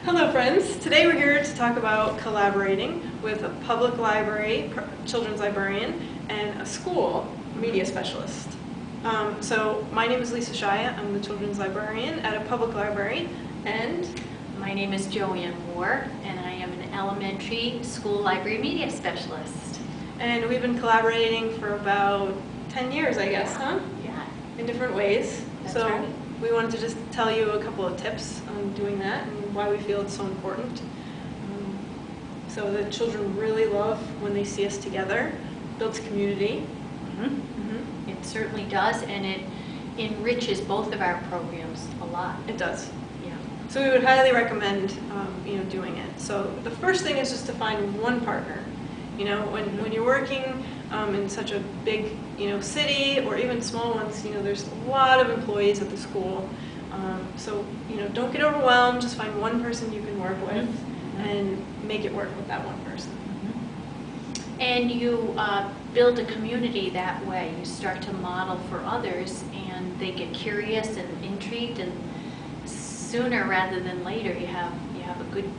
Hello friends, today we're here to talk about collaborating with a public library, children's librarian, and a school media specialist. So my name is Lisa Shia, I'm the children's librarian at a public library, and my name is Joanne Moore, and I am an elementary school library media specialist. And we've been collaborating for about 10 years, I guess, huh? Yeah. In different ways. That's so right. We wanted to just tell you a couple of tips on doing that and why we feel it's so important. So the children really love when they see us together. Builds community. It certainly does, and it enriches both of our programs a lot. It does. Yeah. So we would highly recommend doing it. So the first thing is just to find one partner. You know, when you're working in such a big city or even small ones, there's a lot of employees at the school. So don't get overwhelmed. Just find one person you can work with and make it work with that one person. And you build a community that way. You start to model for others, and they get curious and intrigued, and sooner rather than later, you have a good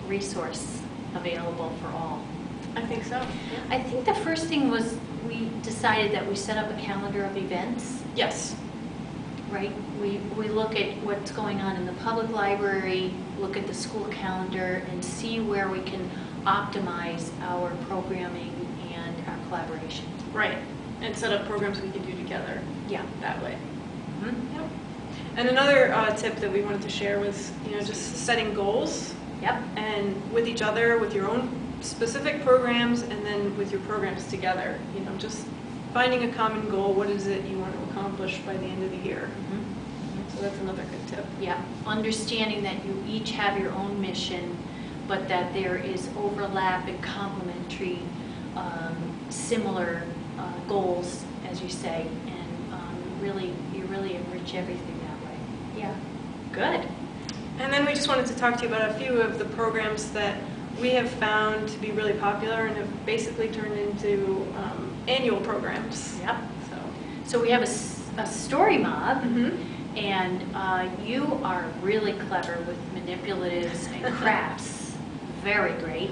resource available for all. I think so. Yeah. I think the first thing was we decided that we set up a calendar of events. Yes. Right? We look at what's going on in the public library, look at the school calendar, and see where we can optimize our programming and our collaboration. Right. And set up programs we can do together. Yeah. That way. Yep. And another tip that we wanted to share was just setting goals. Yep. And with each other, with your own specific programs, and then with your programs together. Just finding a common goal. What is it you want to accomplish by the end of the year? So that's another good tip. Yeah. Understanding that you each have your own mission, but that there is overlap and complementary, similar goals, as you say, and you really enrich everything that way. Yeah. Good. And then we just wanted to talk to you about a few of the programs that we have found to be really popular and have basically turned into annual programs. Yep. So we have a story mob, and you are really clever with manipulatives and crafts. Very great.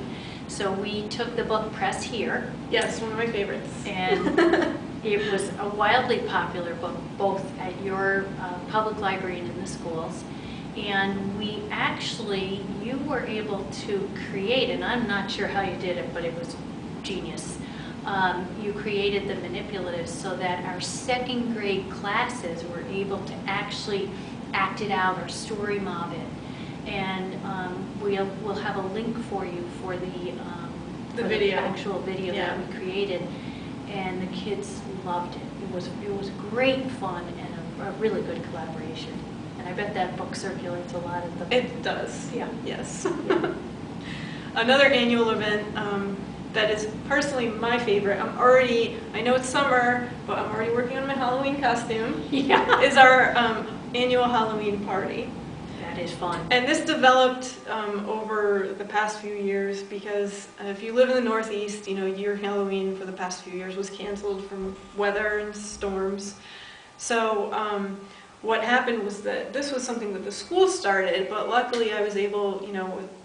So we took the book Press Here. Yes, one of my favorites. And it was a wildly popular book, both at your public library and in the schools. And you were able to create, and I'm not sure how you did it, but it was genius. You created the manipulatives so that our second grade classes were able to actually act it out or story mob it. And we'll have a link for you for the video. Actual video that we created. And the kids loved it. It was great fun and a really good collaboration. And I bet that book circulates a lot at the... It does. Yeah. Yes. Another annual event that is personally my favorite, I know it's summer, but I'm already working on my Halloween costume, is our annual Halloween party. That is fun. And this developed over the past few years because if you live in the Northeast, your Halloween for the past few years was canceled from weather and storms. So what happened was that this was something that the school started, but luckily I was able,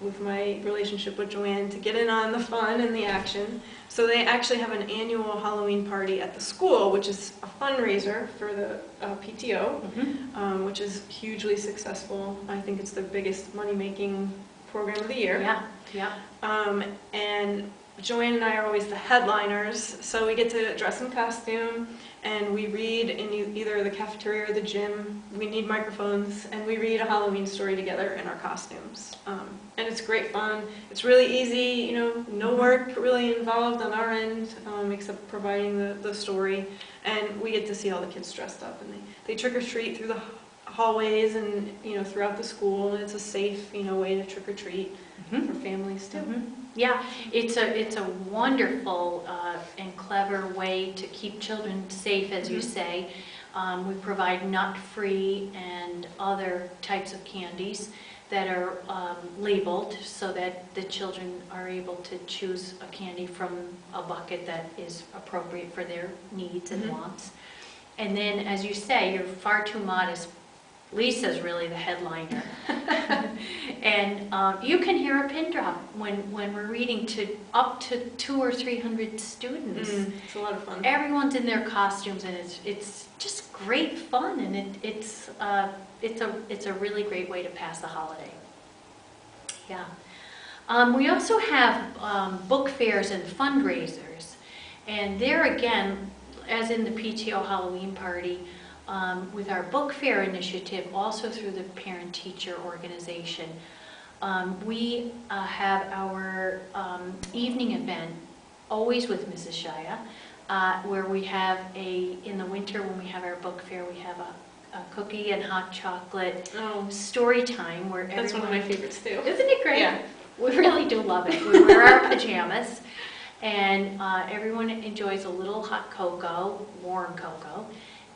with my relationship with Joanne, to get in on the fun and the action. So they actually have an annual Halloween party at the school, which is a fundraiser for the PTO, which is hugely successful. I think it's the biggest money-making program of the year. Yeah. And Joanne and I are always the headliners, so we get to dress in costume, and we read in either the cafeteria or the gym. We need microphones, and we read a Halloween story together in our costumes. And it's great fun. It's really easy, no work really involved on our end, except providing the story. And we get to see all the kids dressed up, and they trick-or-treat through the hallways and throughout the school, and it's a safe way to trick-or-treat for families too. Yeah, it's a wonderful and clever way to keep children safe, as you say. We provide nut-free and other types of candies that are labeled so that the children are able to choose a candy from a bucket that is appropriate for their needs and wants. And then, as you say, you're far too modest Lisa's really the headliner. And you can hear a pin drop when we're reading to up to 200 or 300 students. It's a lot of fun. Everyone's in their costumes, and it's just great fun, and it's a really great way to pass the holiday. Yeah. We also have book fairs and fundraisers, and there again, as in the PTO Halloween party, with our book fair initiative, also through the parent-teacher organization, we have our evening event, always with Mrs. Shaya, where we have in the winter when we have our book fair, we have a cookie and hot chocolate story time where That's one of my favorites too. Isn't it great? Yeah. We really do love it. We wear our pajamas, and everyone enjoys a little hot cocoa, warm cocoa,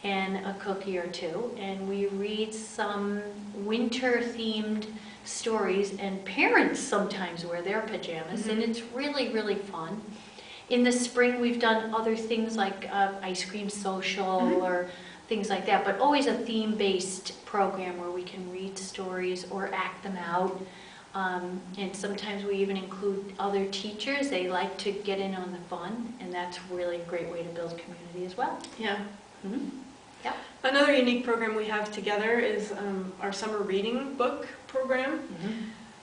and a cookie or two, and we read some winter-themed stories, and parents sometimes wear their pajamas, and it's really, really fun. In the spring, we've done other things like ice cream social or things like that, but always a theme-based program where we can read stories or act them out. And sometimes we even include other teachers. They like to get in on the fun, and that's really a great way to build community as well. Yeah. Yep. Another unique program we have together is our summer reading book program.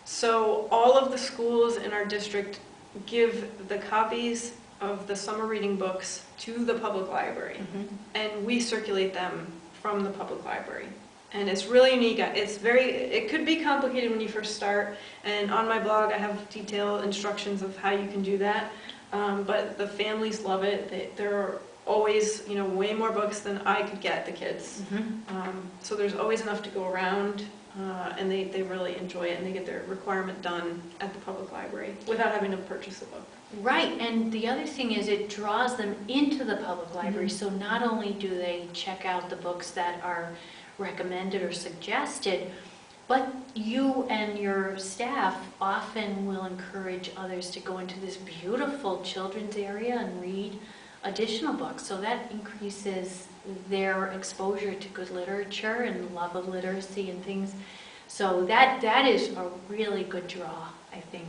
So all of the schools in our district give the copies of the summer reading books to the public library, and we circulate them from the public library. And it's really unique. It could be complicated when you first start, and on my blog I have detailed instructions of how you can do that, but the families love it. There are always, way more books than I could get the kids. So there's always enough to go around, and they really enjoy it, and they get their requirement done at the public library without having to purchase a book. Right, and the other thing is it draws them into the public library, so not only do they check out the books that are recommended or suggested, but you and your staff often will encourage others to go into this beautiful children's area and read additional books. So that increases their exposure to good literature and love of literacy and things. So that is a really good draw, I think,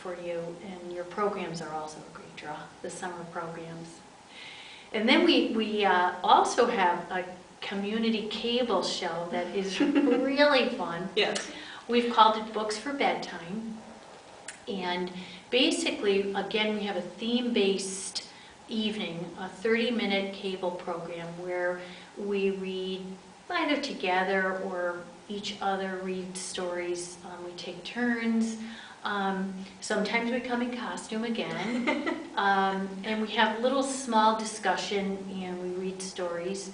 for you. And your programs are also a great draw, the summer programs. And then we also have a community cable show that is really fun. Yes. We've called it Books for Bedtime. And basically, again, we have a theme-based evening, a 30-minute cable program where we read either together or each other read stories. We take turns. Sometimes we come in costume again. And we have a little small discussion and we read stories.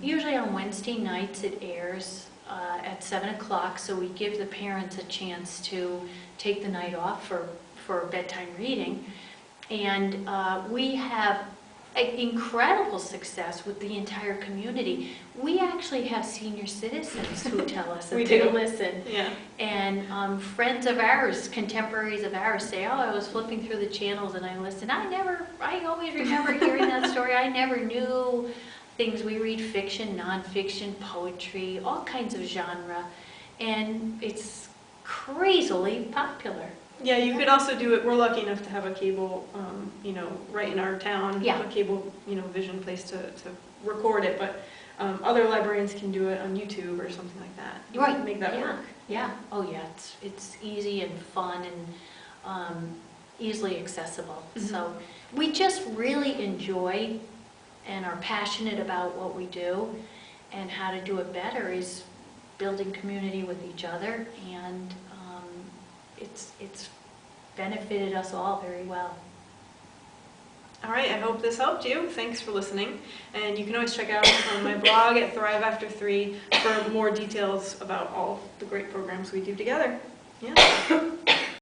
Usually on Wednesday nights it airs at 7 o'clock, so we give the parents a chance to take the night off for bedtime reading. And we have incredible success with the entire community. We actually have senior citizens who tell us that they listen. Yeah. And friends of ours, contemporaries of ours say, oh, I was flipping through the channels and I listened. I always remember hearing that story. I never knew things. We read fiction, nonfiction, poetry, all kinds of genre, and it's crazily popular. Yeah, you could also do it. We're lucky enough to have a cable, right in our town, a cable, vision place to record it, but other librarians can do it on YouTube or something like that. You can make that work. Yeah. Oh yeah, it's easy and fun and easily accessible. So we just really enjoy and are passionate about what we do, and how to do it better is building community with each other, and it's benefited us all very well. All right, I hope this helped you. Thanks for listening, and you can always check out on my blog at Thrive After 3 for more details about all the great programs we do together. Yeah.